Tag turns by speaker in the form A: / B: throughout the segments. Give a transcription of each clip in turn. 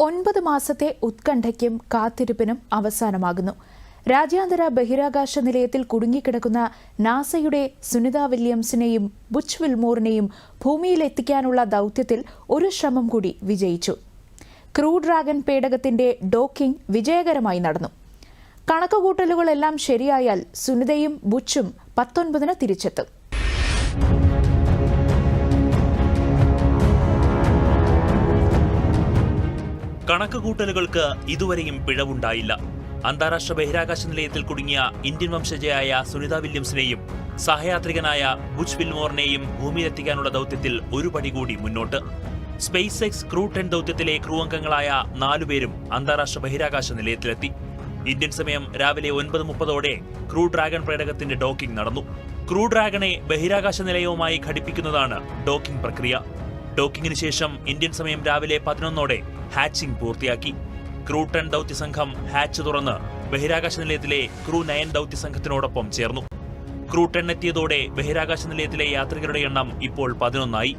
A: 9 മാസത്തെ ഉത്കണ്ഠയ്ക്കും കാത്തിരിപ്പിനും അവസാനമാകുന്നു. രാജ്യാന്തര ബഹിരാകാശ നിലയത്തിൽ കുടുങ്ങിക്കിടക്കുന്ന നാസയുടെ സുനിത വില്യംസിനെയും ബുച്ച് വിൽമോറിനെയും ഭൂമിയിലെത്തിക്കാനുള്ള ദൌത്യത്തിൽ ഒരു ശ്രമം കൂടി വിജയിച്ചു. ക്രൂ ഡ്രാഗൺ പേടകത്തിന്റെ ഡോക്കിംഗ് വിജയകരമായി നടന്നു. കണക്കുകൂട്ടലുകളെല്ലാം ശരിയായാൽ സുനിതയും ബുച്ചും 19-ന് തിരിച്ചെത്തും.
B: കണക്കുകൂട്ടലുകൾക്ക് ഇതുവരെയും പിഴവുണ്ടായില്ല. അന്താരാഷ്ട്ര ബഹിരാകാശ നിലയത്തിൽ കുടുങ്ങിയ ഇന്ത്യൻ വംശജയായ സുനിത വില്യംസിനെയും സഹയാത്രികനായ ബുച്ച് വിൽമോറിനെയും ഭൂമിയിലെത്തിക്കാനുള്ള ദൌത്യത്തിൽ ഒരു പടി കൂടി മുന്നോട്ട്. സ്പേസ് എക്സ് ക്രൂ 10 ദൌത്യത്തിലെ ക്രൂ അംഗങ്ങളായ 4 പേരും അന്താരാഷ്ട്ര ബഹിരാകാശ നിലയത്തിലെത്തി. ഇന്ത്യൻ സമയം രാവിലെ 9:30 ക്രൂ ഡ്രാഗൺ പേടകത്തിന്റെ ഡോക്കിംഗ് നടന്നു. ക്രൂ ഡ്രാഗണെ ബഹിരാകാശ നിലയവുമായി ഘടിപ്പിക്കുന്നതാണ് ഡോക്കിംഗ് പ്രക്രിയ. ഡോക്കിംഗിന് ശേഷം ഇന്ത്യൻ സമയം രാവിലെ 11 ഹാച്ചിംഗ് പൂർത്തിയാക്കി. ക്രൂ 10 ദൌത്യ സംഘം ഹാച്ച് തുറന്ന് ബഹിരാകാശ നിലയത്തിലെ ക്രൂ 9 ദൌത്യ സംഘത്തിനോടൊപ്പം ചേർന്നു. ക്രൂ 10 എത്തിയതോടെ ബഹിരാകാശ നിലയത്തിലെ യാത്രികരുടെ എണ്ണം ഇപ്പോൾ 11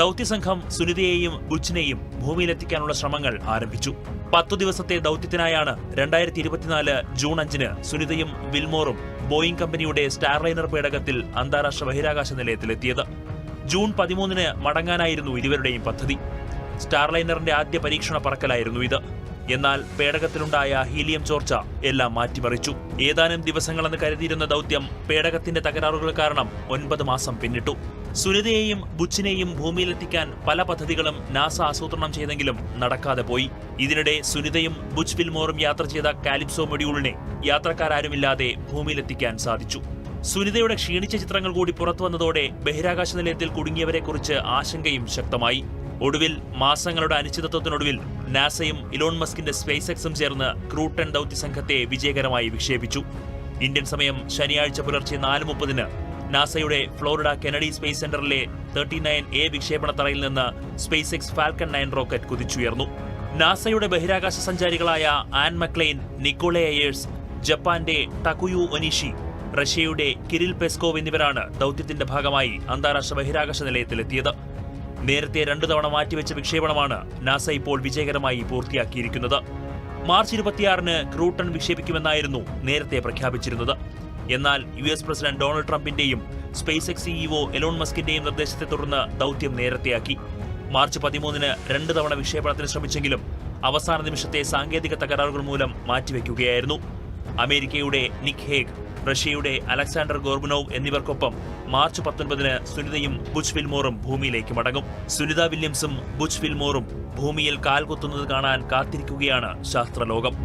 B: ദൌത്യസംഘം സുനിതയെയും ബുച്ചിനെയും ഭൂമിയിലെത്തിക്കാനുള്ള ശ്രമങ്ങൾ ആരംഭിച്ചു. 10 ദിവസത്തെ ദൌത്യത്തിനായാണ് 2024 ജൂൺ 5-ന് സുനിതയും വിൽമോറും ബോയിംഗ് കമ്പനിയുടെ സ്റ്റാർലൈനർ പേടകത്തിൽ അന്താരാഷ്ട്ര ബഹിരാകാശ നിലയത്തിലെത്തിയത്. ജൂൺ 13-ന് മടങ്ങാനായിരുന്നു ഇരുവരുടെയും പദ്ധതി. സ്റ്റാർലൈനറിന്റെ ആദ്യ പരീക്ഷണ പറക്കലായിരുന്നു ഇത്. എന്നാൽ പേടകത്തിലുണ്ടായ ഹീലിയം ചോർച്ച എല്ലാം മാറ്റിമറിച്ചു. ഏതാനും ദിവസങ്ങളെന്ന് കരുതിയിരുന്ന ദൌത്യം പേടകത്തിന്റെ തകരാറുകൾ കാരണം 9 മാസം പിന്നിട്ടു. സുനിതയെയും ബുച്ചിനെയും ഭൂമിയിലെത്തിക്കാൻ പല പദ്ധതികളും നാസ ആസൂത്രണം ചെയ്തെങ്കിലും നടക്കാതെ പോയി. ഇതിനിടെ സുനിതയും ബുച്ച് വിൽമോറും യാത്ര ചെയ്ത കാലിപ്സോ മൊഡ്യൂളിനെ യാത്രക്കാരാരുമില്ലാതെ ഭൂമിയിലെത്തിക്കാൻ സാധിച്ചു. സുനിതയുടെ ക്ഷീണിച്ച ചിത്രങ്ങൾ കൂടി പുറത്തുവന്നതോടെ ബഹിരാകാശ നിലയത്തിൽ കുടുങ്ങിയവരെക്കുറിച്ച് ആശങ്കയും ശക്തമായി. ഒടുവിൽ മാസങ്ങളുടെ അനിശ്ചിതത്വത്തിനൊടുവിൽ നാസയും ഇലോൺ മസ്കിന്റെ സ്പേസ് എക്സും ചേർന്ന് ക്രൂ 10 ദൌത്യ സംഘത്തെ വിജയകരമായി വിക്ഷേപിച്ചു. ഇന്ത്യൻ സമയം ശനിയാഴ്ച പുലർച്ചെ 4:30-ന് നാസയുടെ ഫ്ലോറിഡ കെനഡി സ്പേസ് സെന്ററിലെ 39A വിക്ഷേപണത്തറയിൽ നിന്ന് സ്പേസ് എക്സ് ഫാൽക്കൺ 9 റോക്കറ്റ് കുതിച്ചുയർന്നു. നാസയുടെ ബഹിരാകാശ സഞ്ചാരികളായ ആൻ മക്ലെയിൻ, നിക്കോളെ അയേഴ്സ്, ജപ്പാന്റെ ടകുയു ഒനിഷി, റഷ്യയുടെ കിരിൽ പെസ്കോവ് എന്നിവരാണ് ദൌത്യത്തിന്റെ ഭാഗമായി അന്താരാഷ്ട്ര ബഹിരാകാശ നിലയത്തിലെത്തിയത്. നേരത്തെ 2 തവണ മാറ്റിവെച്ച വിക്ഷേപണമാണ് നാസ ഇപ്പോൾ വിജയകരമായി പൂർത്തിയാക്കിയിരിക്കുന്നത്. മാർച്ച് 26-ന് ക്രൂ 10 വിക്ഷേപിക്കുമെന്നായിരുന്നു നേരത്തെ പ്രഖ്യാപിച്ചിരുന്നത്. എന്നാൽ US പ്രസിഡന്റ് ഡൊണാൾഡ് ട്രംപിന്റെയും സ്പേസ് എക്സ് CEO എലോൺ മസ്കിന്റെയും നിർദ്ദേശത്തെ തുടർന്ന് ദൌത്യം നേരത്തെയാക്കി. മാർച്ച് 13-ന് 2 തവണ വിക്ഷേപണത്തിന് ശ്രമിച്ചെങ്കിലും അവസാന നിമിഷത്തെ സാങ്കേതിക തകരാറുകൾ മൂലം മാറ്റിവെക്കുകയായിരുന്നു. അമേരിക്കയുടെ നിക് ഹേഗ്, റഷ്യയുടെ അലക്സാണ്ടർ ഗോർബനോവ് എന്നിവർക്കൊപ്പം മാർച്ച് 19-ന് സുനിതയും ബുച്ച് വിൽമോറും ഭൂമിയിലേക്ക് മടങ്ങും. സുനിത വില്യംസും ബുച്ച് വിൽമോറും ഭൂമിയിൽ കാൽകുത്തുന്നത് കാണാൻ കാത്തിരിക്കുകയാണ് ശാസ്ത്രലോകം.